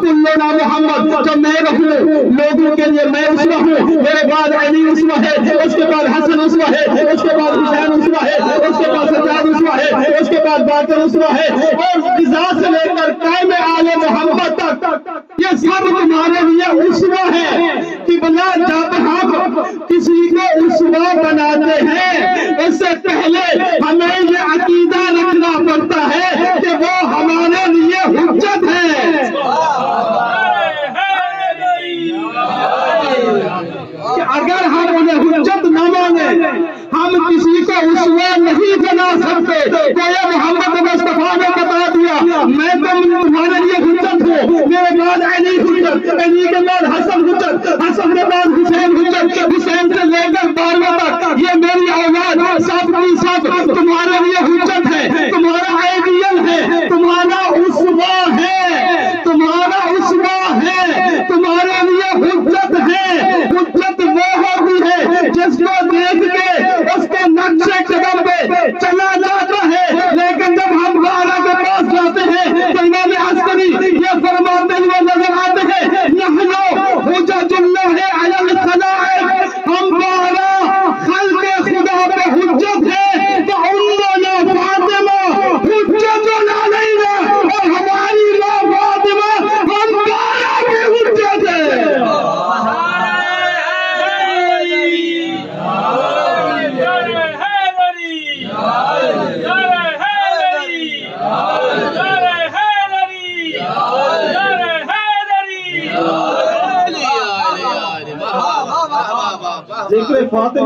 کلنا محمد، جب میں رہوں لوگوں کے لیے میں اسوہ ہوں، میرے بعد علی اسوہ ہے، اس کے بعد حسن اسوہ ہے، اس کے بعد حسین اسوہ ہے، اس کے بعد سجاد اسوہ ہے، اس کے بعد باقر اسوہ ہے، اور غذا سے لے کر قائم آل محمد تک یہ سب تمہارے لیے اسوہ ہے کہ بنا جب ہم کسی کو اسوہ بناتے ہیں اس سے پہلے ہمیں یہ عقیدہ رکھنا پڑتا ہے کہ وہ ہمارے لیے حجت ہے۔ کہ اگر ہم انہیں حجت نہ مانیں، ہم کسی کو اسوہ نہیں بنا سکتے۔ تو یہ محمد مصطفیٰ نے بتا دیا میں تمہارے لیے حجت ہوں، میرے بعد علی حجت، علی کے بعد حسن حجت، حسن کے بعد حسین حجت، حسین سے لے کر 12 تک یہ میری اولاد سب کی سب تمہارے لیے حجت ہے، تمہارا آئیڈیل ہے، تمہارا اسوہ ہے، تمہارا اسوہ ہے، تمہارے لیے حجت ہے۔ حجت وہ ہوتی ہے جس کو دیکھ کے اس کے نقشے قدم پہ چلا جاتا ہے، لیکن جب ہم غارہ کے پاس جاتے ہیں تو امام عسکری یہ فرماتے ہوئے نظر آتے ہیں نحنو حجت اللہ علی الخلائق، ہم غارہ خلق خدا پہ حجت ہے، تو امنا فاطمہ حجت علینا، اور ہماری ماں فاطمہ ہم غارہ پہ حجت ہے۔ ذکر فاطمہ